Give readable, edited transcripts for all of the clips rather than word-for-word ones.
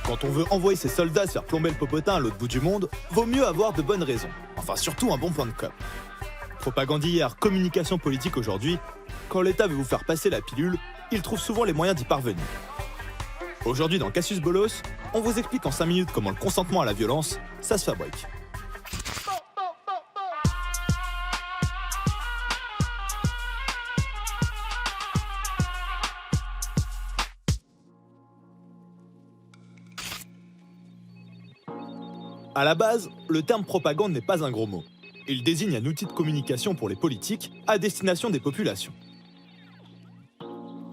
Quand on veut envoyer ses soldats se faire plomber le popotin à l'autre bout du monde, vaut mieux avoir de bonnes raisons. Enfin, surtout un bon plan de com. Propagande hier, communication politique aujourd'hui, quand l'État veut vous faire passer la pilule, il trouve souvent les moyens d'y parvenir. Aujourd'hui dans Cassius Bolos, on vous explique en 5 minutes comment le consentement à la violence, ça se fabrique. À la base, le terme propagande n'est pas un gros mot. Il désigne un outil de communication pour les politiques à destination des populations.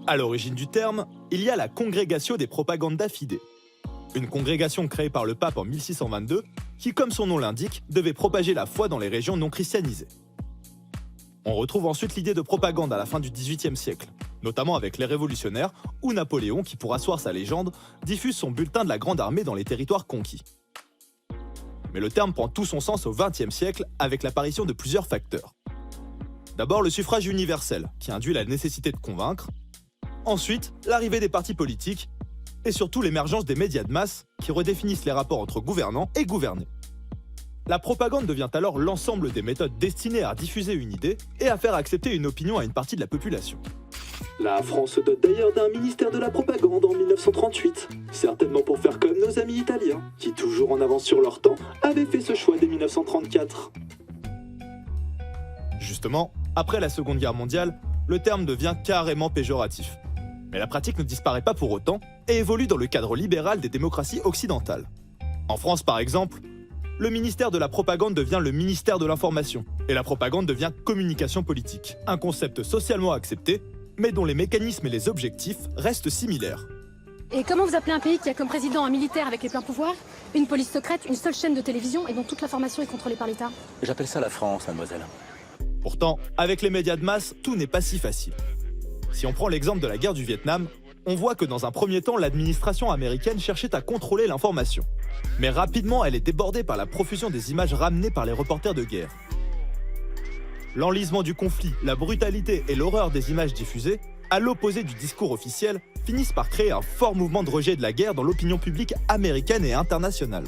À l'origine du terme, il y a la Congregatio des Propaganda Fide, une congrégation créée par le pape en 1622 qui, comme son nom l'indique, devait propager la foi dans les régions non christianisées. On retrouve ensuite l'idée de propagande à la fin du XVIIIe siècle, notamment avec les révolutionnaires ou Napoléon qui, pour asseoir sa légende, diffuse son bulletin de la Grande Armée dans les territoires conquis. Mais le terme prend tout son sens au XXe siècle avec l'apparition de plusieurs facteurs. D'abord le suffrage universel, qui induit la nécessité de convaincre. Ensuite, l'arrivée des partis politiques. Et surtout l'émergence des médias de masse, qui redéfinissent les rapports entre gouvernants et gouvernés. La propagande devient alors l'ensemble des méthodes destinées à diffuser une idée et à faire accepter une opinion à une partie de la population. La France se dote d'ailleurs d'un ministère de la propagande en 1938, certainement pour faire comme nos amis italiens, qui toujours en avance sur leur temps, avaient fait ce choix dès 1934. Justement, après la Seconde Guerre mondiale, le terme devient carrément péjoratif. Mais la pratique ne disparaît pas pour autant et évolue dans le cadre libéral des démocraties occidentales. En France par exemple, le ministère de la propagande devient le ministère de l'information et la propagande devient communication politique, un concept socialement accepté mais dont les mécanismes et les objectifs restent similaires. Et comment vous appelez un pays qui a comme président un militaire avec les pleins pouvoirs, une police secrète, une seule chaîne de télévision et dont toute l'information est contrôlée par l'État? J'appelle ça la France, mademoiselle. Pourtant, avec les médias de masse, tout n'est pas si facile. Si on prend l'exemple de la guerre du Vietnam, on voit que dans un premier temps, l'administration américaine cherchait à contrôler l'information. Mais rapidement, elle est débordée par la profusion des images ramenées par les reporters de guerre. L'enlisement du conflit, la brutalité et l'horreur des images diffusées, à l'opposé du discours officiel, finissent par créer un fort mouvement de rejet de la guerre dans l'opinion publique américaine et internationale.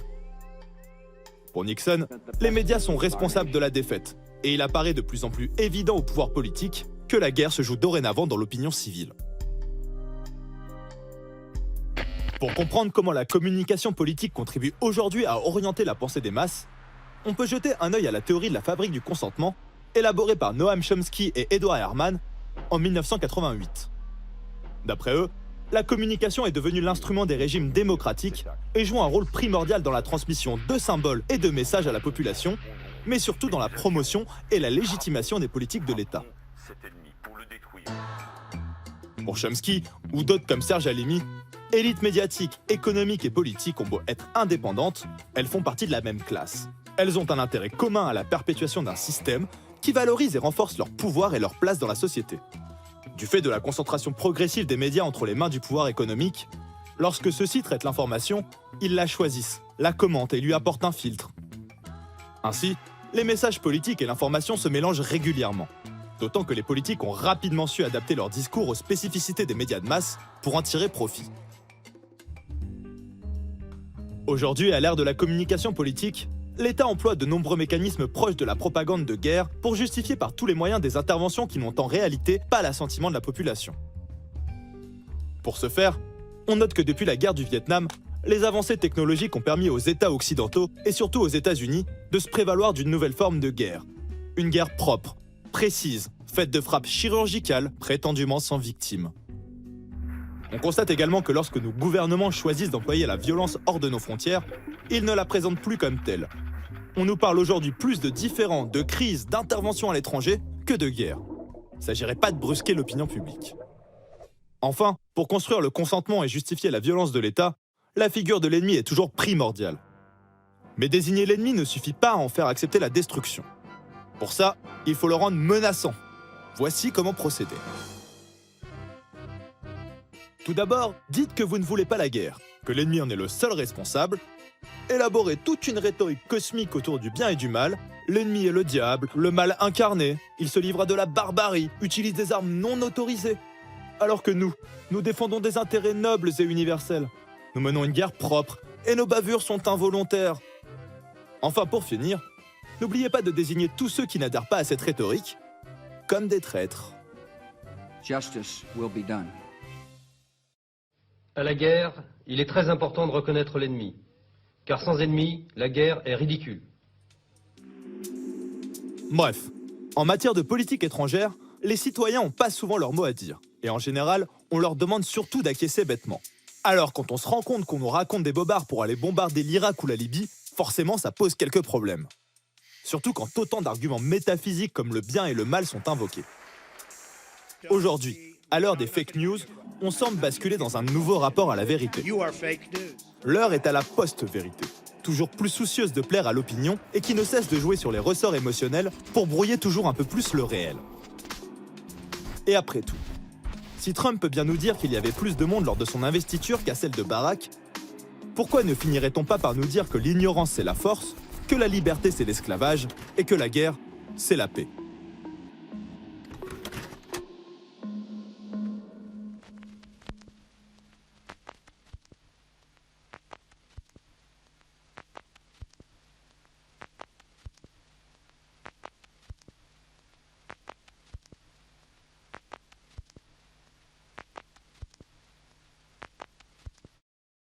Pour Nixon, les médias sont responsables de la défaite, et il apparaît de plus en plus évident au pouvoir politique que la guerre se joue dorénavant dans l'opinion civile. Pour comprendre comment la communication politique contribue aujourd'hui à orienter la pensée des masses, on peut jeter un œil à la théorie de la fabrique du consentement, élaborée par Noam Chomsky et Edward Herman en 1988. D'après eux, la communication est devenue l'instrument des régimes démocratiques et joue un rôle primordial dans la transmission de symboles et de messages à la population, mais surtout dans la promotion et la légitimation des politiques de l'État. Pour Chomsky, ou d'autres comme Serge Halimi, élites médiatiques, économiques et politiques ont beau être indépendantes, elles font partie de la même classe. Elles ont un intérêt commun à la perpétuation d'un système qui valorise et renforce leur pouvoir et leur place dans la société. Du fait de la concentration progressive des médias entre les mains du pouvoir économique, lorsque ceux-ci traitent l'information, ils la choisissent, la commentent et lui apportent un filtre. Ainsi, les messages politiques et l'information se mélangent régulièrement. D'autant que les politiques ont rapidement su adapter leur discours aux spécificités des médias de masse pour en tirer profit. Aujourd'hui, à l'ère de la communication politique, l'État emploie de nombreux mécanismes proches de la propagande de guerre pour justifier par tous les moyens des interventions qui n'ont en réalité pas l'assentiment de la population. Pour ce faire, on note que depuis la guerre du Vietnam, les avancées technologiques ont permis aux États occidentaux, et surtout aux États-Unis, de se prévaloir d'une nouvelle forme de guerre. Une guerre propre, précise, faite de frappes chirurgicales, prétendument sans victimes. On constate également que lorsque nos gouvernements choisissent d'employer la violence hors de nos frontières, ils ne la présentent plus comme telle. On nous parle aujourd'hui plus de différends, de crises, d'interventions à l'étranger que de guerre. Il ne s'agirait pas de brusquer l'opinion publique. Enfin, pour construire le consentement et justifier la violence de l'État, la figure de l'ennemi est toujours primordiale. Mais désigner l'ennemi ne suffit pas à en faire accepter la destruction. Pour ça, il faut le rendre menaçant. Voici comment procéder. Tout d'abord, dites que vous ne voulez pas la guerre, que l'ennemi en est le seul responsable. Élaborez toute une rhétorique cosmique autour du bien et du mal. L'ennemi est le diable, le mal incarné. Il se livre à de la barbarie, utilise des armes non autorisées. Alors que nous défendons des intérêts nobles et universels. Nous menons une guerre propre et nos bavures sont involontaires. Enfin, pour finir, n'oubliez pas de désigner tous ceux qui n'adhèrent pas à cette rhétorique comme des traîtres. Justice will be done. À la guerre, il est très important de reconnaître l'ennemi, car sans ennemi, la guerre est ridicule. Bref, en matière de politique étrangère, les citoyens n'ont pas souvent leur mot à dire. Et en général, on leur demande surtout d'acquiescer bêtement. Alors quand on se rend compte qu'on nous raconte des bobards pour aller bombarder l'Irak ou la Libye, forcément ça pose quelques problèmes. Surtout quand autant d'arguments métaphysiques comme le bien et le mal sont invoqués. Aujourd'hui, à l'heure des fake news, on semble basculer dans un nouveau rapport à la vérité. L'heure est à la post-vérité, toujours plus soucieuse de plaire à l'opinion et qui ne cesse de jouer sur les ressorts émotionnels pour brouiller toujours un peu plus le réel. Et après tout, si Trump peut bien nous dire qu'il y avait plus de monde lors de son investiture qu'à celle de Barack, pourquoi ne finirait-on pas par nous dire que l'ignorance c'est la force, que la liberté c'est l'esclavage et que la guerre c'est la paix ?